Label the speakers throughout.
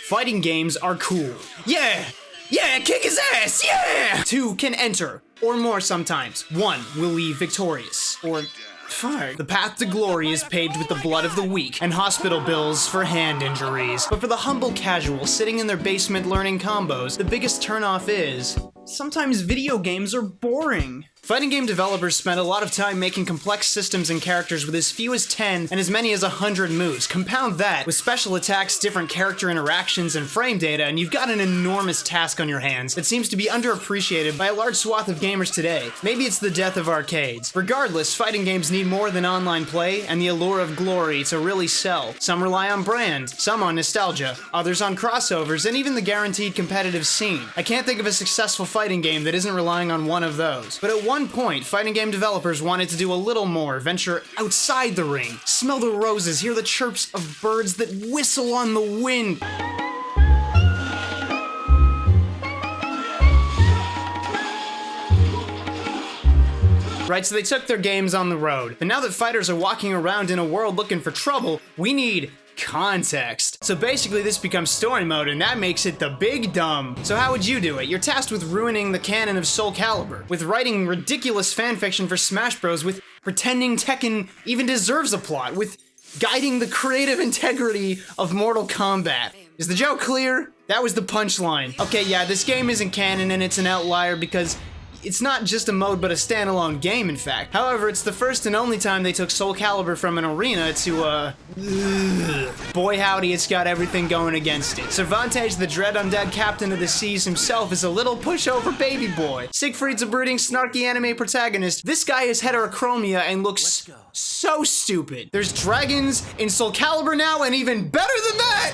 Speaker 1: Fighting games are cool. Yeah! Yeah, kick his ass, yeah! 2 can enter, or more sometimes. 1 will leave victorious, or fuck. The path to glory is paved with the blood of the weak and hospital bills for hand injuries. But for the humble casual sitting in their basement learning combos, the biggest turnoff is sometimes video games are boring. Fighting game developers spend a lot of time making complex systems and characters with as few as 10 and as many as 100 moves. Compound that with special attacks, different character interactions, and frame data, and you've got an enormous task on your hands that seems to be underappreciated by a large swath of gamers today. Maybe it's the death of arcades. Regardless, fighting games need more than online play and the allure of glory to really sell. Some rely on brand, some on nostalgia, others on crossovers, and even the guaranteed competitive scene. I can't think of a successful fighting game that isn't relying on one of those. But at one point, fighting game developers wanted to do a little more, venture outside the ring, smell the roses, hear the chirps of birds that whistle on the wind. Right, so they took their games on the road. But now that fighters are walking around in a world looking for trouble, we need context. So basically this becomes story mode, and that makes it the big dumb. So how would you do it? You're tasked with ruining the canon of Soulcalibur, with writing ridiculous fanfiction for Smash Bros, with pretending Tekken even deserves a plot, with guiding the creative integrity of Mortal Kombat. Is the joke clear? That was the punchline. Okay, yeah, this game isn't canon and it's an outlier because it's not just a mode, but a standalone game, in fact. However, it's the first and only time they took Soulcalibur from an arena to, boy howdy, it's got everything going against it. Cervantes, the dread undead captain of the seas himself, is a little pushover baby boy. Siegfried's a brooding, snarky anime protagonist. This guy is heterochromia and looks so stupid. There's dragons in Soulcalibur now, and even better than that!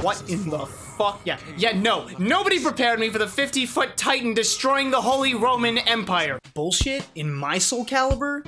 Speaker 1: What in the fuck? Yeah, no. Nobody prepared me for the 50-foot titan destroying the Holy Roman Empire. Bullshit in my Soulcalibur?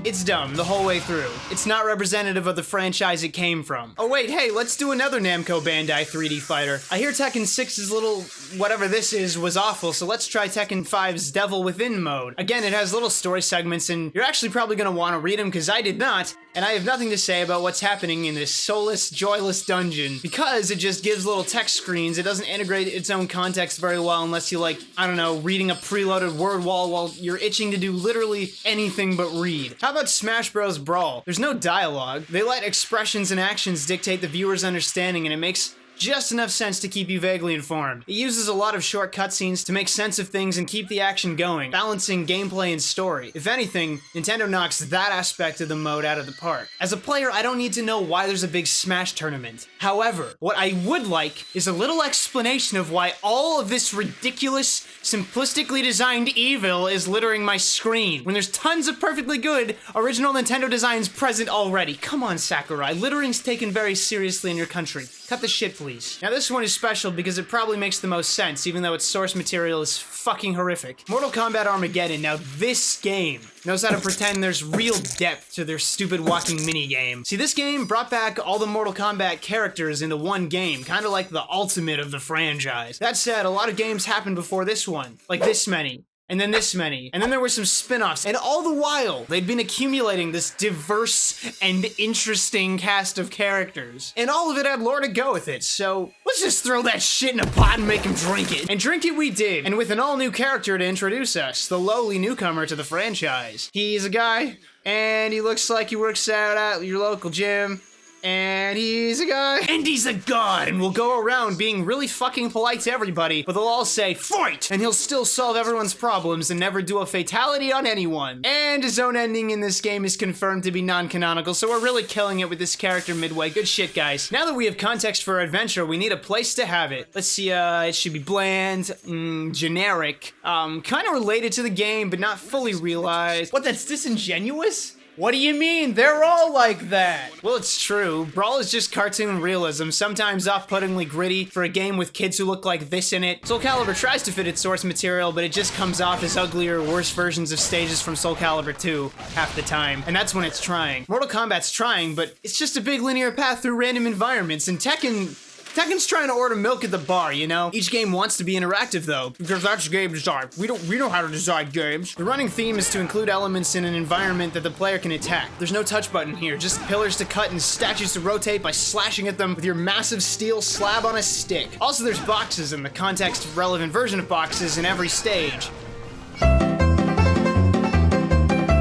Speaker 1: It's dumb the whole way through. It's not representative of the franchise it came from. Oh wait, hey, let's do another Namco Bandai 3D fighter. I hear Tekken 6's little whatever this is was awful, so let's try Tekken 5's Devil Within mode. Again, it has little story segments, and you're actually probably gonna want to read them, because I did not, and I have nothing to say about what's happening in this soulless, joyless dungeon, because it just gives little text screens. It doesn't integrate its own context very well unless you like, I don't know, reading a preloaded word wall while you're itching to do literally anything but read. How about Smash Bros. Brawl? There's no dialogue. They let expressions and actions dictate the viewer's understanding, and it makes just enough sense to keep you vaguely informed. It uses a lot of short cutscenes to make sense of things and keep the action going, balancing gameplay and story. If anything, Nintendo knocks that aspect of the mode out of the park. As a player, I don't need to know why there's a big Smash tournament. However, what I would like is a little explanation of why all of this ridiculous, simplistically designed evil is littering my screen, when there's tons of perfectly good original Nintendo designs present already. Come on, Sakurai, littering's taken very seriously in your country. Cut the shit, please. Now this one is special because it probably makes the most sense, even though its source material is fucking horrific. Mortal Kombat Armageddon. Now this game knows how to pretend there's real depth to their stupid walking minigame. See, this game brought back all the Mortal Kombat characters into one game, kind of like the ultimate of the franchise. That said, a lot of games happened before this one, like this many. And then this many. And then there were some spin-offs. And all the while, they'd been accumulating this diverse and interesting cast of characters. And all of it had lore to go with it, so let's just throw that shit in a pot and make him drink it. And drink it we did. And with an all-new character to introduce us, the lowly newcomer to the franchise. He's a guy, and he looks like he works out at your local gym. And he's a guy. And he's a god. And we'll go around being really fucking polite to everybody, but they'll all say, fight! And he'll still solve everyone's problems and never do a fatality on anyone. And his own ending in this game is confirmed to be non-canonical, so we're really killing it with this character midway. Good shit, guys. Now that we have context for our adventure, we need a place to have it. Let's see, it should be bland, generic, kind of related to the game, but not fully realized. What, that's disingenuous? What do you mean? They're all like that! Well, it's true. Brawl is just cartoon realism, sometimes off-puttingly gritty for a game with kids who look like this in it. Soulcalibur tries to fit its source material, but it just comes off as uglier, worse versions of stages from Soulcalibur 2 half the time. And that's when it's trying. Mortal Kombat's trying, but it's just a big linear path through random environments, and Tekken Tekken's trying to order milk at the bar, you know? Each game wants to be interactive though, because that's game design. We know how to design games. The running theme is to include elements in an environment that the player can attack. There's no touch button here, just pillars to cut and statues to rotate by slashing at them with your massive steel slab on a stick. Also, there's boxes and the context-relevant version of boxes in every stage.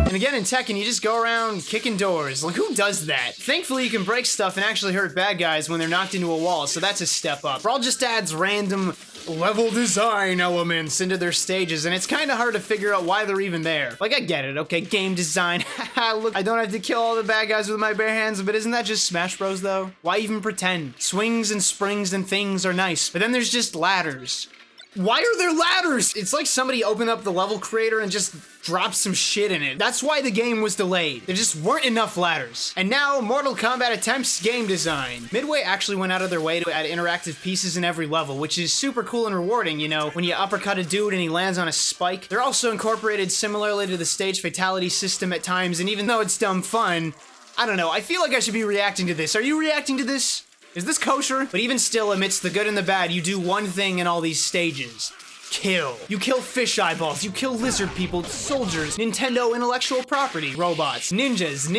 Speaker 1: And again, in Tekken, you just go around kicking doors. Like, who does that? Thankfully, you can break stuff and actually hurt bad guys when they're knocked into a wall, so that's a step up. Brawl just adds random level design elements into their stages, and it's kind of hard to figure out why they're even there. Like, I get it, okay, game design. Haha, look, I don't have to kill all the bad guys with my bare hands, but isn't that just Smash Bros, though? Why even pretend? Swings and springs and things are nice, but then there's just ladders. Why are there ladders? It's like somebody opened up the level creator and just dropped some shit in it. That's why the game was delayed. There just weren't enough ladders. And now, Mortal Kombat attempts game design. Midway actually went out of their way to add interactive pieces in every level, which is super cool and rewarding, you know, when you uppercut a dude and he lands on a spike. They're also incorporated similarly to the stage fatality system at times, and even though it's dumb fun, I don't know, I feel like I should be reacting to this. Are you reacting to this? Is this kosher? But even still, amidst the good and the bad, you do one thing in all these stages. Kill. You kill fish eyeballs, you kill lizard people, soldiers, Nintendo intellectual property, robots, ninjas,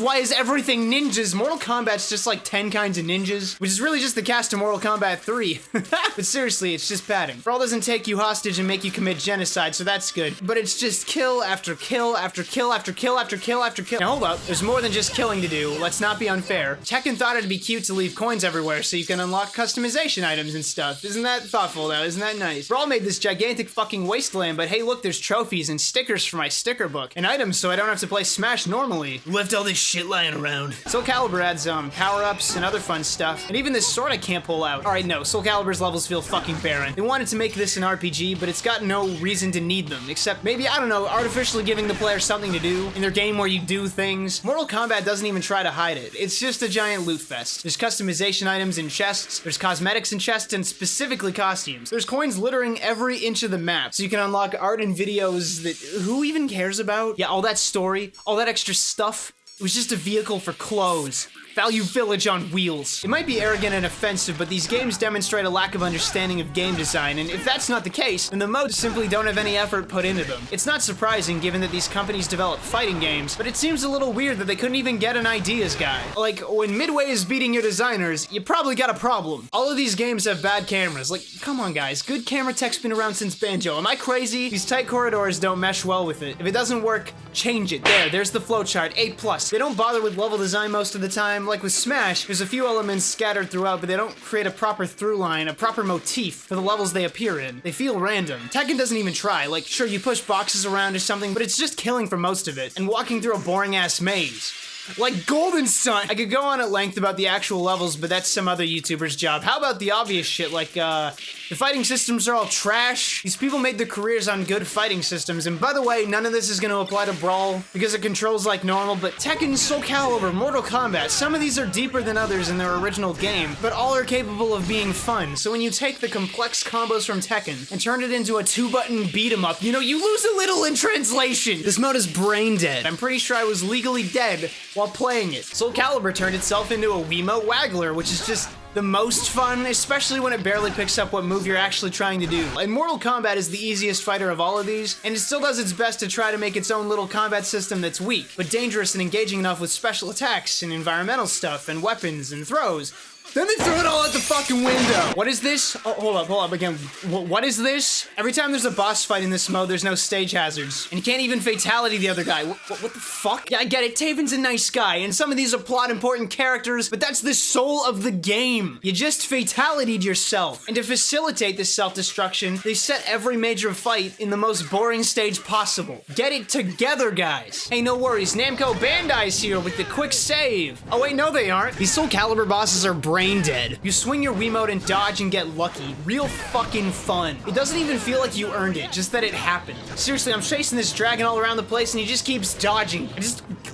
Speaker 1: why is everything ninjas? Mortal Kombat's just like 10 kinds of ninjas, which is really just the cast of Mortal Kombat 3. But seriously, it's just padding. Brawl doesn't take you hostage and make you commit genocide, so that's good. But it's just kill after kill after kill after kill after kill after kill. Now hold up, there's more than just killing to do, let's not be unfair. Tekken thought it'd be cute to leave coins everywhere so you can unlock customization items and stuff. Isn't that thoughtful though? Isn't that nice? Brawl made this gigantic fucking wasteland, but hey look, there's trophies and stickers for my sticker book, and items so I don't have to play Smash normally. Left all this shit lying around. Soulcalibur adds power-ups and other fun stuff, and even this sword I can't pull out. Alright, no, Soulcalibur's levels feel fucking barren. They wanted to make this an RPG, but it's got no reason to need them, except maybe, I don't know, artificially giving the player something to do in their game where you do things. Mortal Kombat doesn't even try to hide it. It's just a giant loot fest. There's customization items in chests, there's cosmetics in chests, and specifically costumes. There's coins littering every inch of the map, so you can unlock art and videos that who even cares about? Yeah, all that story, all that extra stuff, it was just a vehicle for clothes. Value Village on wheels. It might be arrogant and offensive, but these games demonstrate a lack of understanding of game design, and if that's not the case, then the modes simply don't have any effort put into them. It's not surprising given that these companies develop fighting games, but it seems a little weird that they couldn't even get an ideas guy. Like, when Midway is beating your designers, you probably got a problem. All of these games have bad cameras. Like, come on guys, good camera tech's been around since Banjo. Am I crazy? These tight corridors don't mesh well with it. If it doesn't work, change it. There's the flowchart, A+. They don't bother with level design most of the time. Like with Smash, there's a few elements scattered throughout, but they don't create a proper through line, a proper motif for the levels they appear in. They feel random. Tekken doesn't even try. Like, sure, you push boxes around or something, but it's just killing for most of it, and walking through a boring-ass maze. Like Golden Sun! I could go on at length about the actual levels, but that's some other YouTuber's job. How about the obvious shit, like, the fighting systems are all trash. These people made their careers on good fighting systems, and by the way, none of this is gonna apply to Brawl, because it controls like normal, but Tekken, Soulcalibur, Mortal Kombat, some of these are deeper than others in their original game, but all are capable of being fun, so when you take the complex combos from Tekken and turn it into a 2-button beat-em-up, you know, you lose a little in translation! This mode is brain dead. I'm pretty sure I was legally dead while playing it. Soulcalibur turned itself into a Wiimote waggler, which is just the most fun, especially when it barely picks up what move you're actually trying to do. And Mortal Kombat is the easiest fighter of all of these, and it still does its best to try to make its own little combat system that's weak, but dangerous and engaging enough with special attacks and environmental stuff and weapons and throws. Then they threw it all out the fucking window. What is this? Oh, hold up again. What is this? Every time there's a boss fight in this mode, there's no stage hazards. And you can't even fatality the other guy. What the fuck? Yeah, I get it. Taven's a nice guy, and some of these are plot important characters, but that's the soul of the game. You just fatality'd yourself. And to facilitate this self-destruction, they set every major fight in the most boring stage possible. Get it together, guys. Hey, no worries. Namco Bandai's here with the quick save. Oh wait, no they aren't. These Soulcalibur bosses are brain dead. You swing your Wiimote and dodge and get lucky. Real fucking fun. It doesn't even feel like you earned it, just that it happened. Seriously, I'm chasing this dragon all around the place and he just keeps dodging.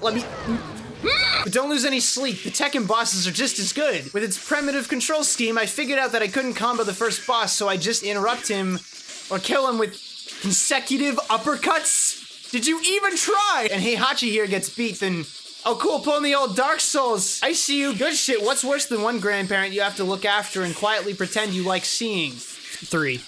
Speaker 1: Let me... But don't lose any sleep, the Tekken bosses are just as good. With its primitive control scheme, I figured out that I couldn't combo the first boss, so I just interrupt him or kill him with consecutive uppercuts. Did you even try? And Heihachi here gets beat, then... Oh, cool, pulling the old Dark Souls. I see you. Good shit. What's worse than one grandparent you have to look after and quietly pretend you like seeing? 3.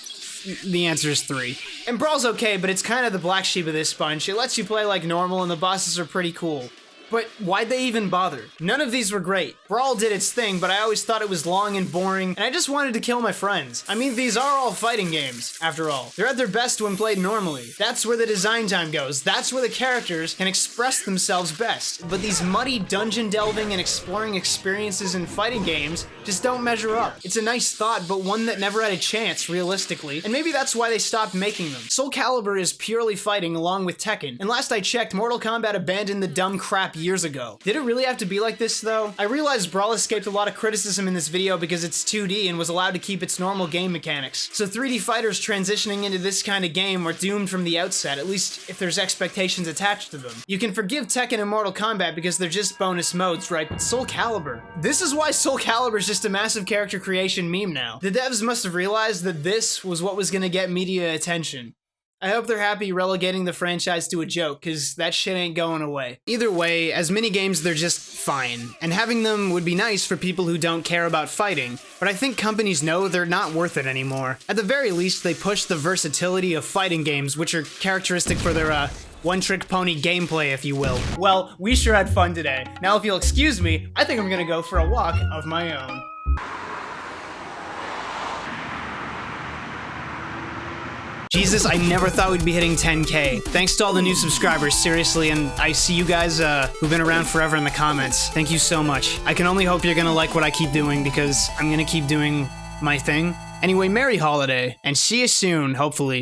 Speaker 1: The answer is 3. And Brawl's okay, but it's kind of the black sheep of this bunch. It lets you play like normal and the bosses are pretty cool. But why'd they even bother? None of these were great. Brawl did its thing, but I always thought it was long and boring, and I just wanted to kill my friends. I mean, these are all fighting games, after all. They're at their best when played normally. That's where the design time goes. That's where the characters can express themselves best. But these muddy dungeon delving and exploring experiences in fighting games just don't measure up. It's a nice thought, but one that never had a chance, realistically, and maybe that's why they stopped making them. Soulcalibur is purely fighting along with Tekken, and last I checked, Mortal Kombat abandoned the dumb crap years ago. Did it really have to be like this, though? I realized Brawl escaped a lot of criticism in this video because it's 2D and was allowed to keep its normal game mechanics. So 3D fighters transitioning into this kind of game are doomed from the outset, at least if there's expectations attached to them. You can forgive Tekken and Mortal Kombat because they're just bonus modes, right? But Soulcalibur. This is why Soulcalibur is just a massive character creation meme now. The devs must have realized that this was what was gonna get media attention. I hope they're happy relegating the franchise to a joke, cause that shit ain't going away. Either way, as minigames they're just fine, and having them would be nice for people who don't care about fighting, but I think companies know they're not worth it anymore. At the very least, they push the versatility of fighting games, which are characteristic for their, one-trick pony gameplay, if you will. Well, we sure had fun today. Now if you'll excuse me, I think I'm gonna go for a walk of my own. Jesus, I never thought we'd be hitting 10K. Thanks to all the new subscribers, seriously, and I see you guys who've been around forever in the comments. Thank you so much. I can only hope you're gonna like what I keep doing because I'm gonna keep doing my thing. Anyway, merry holiday, and see you soon, hopefully.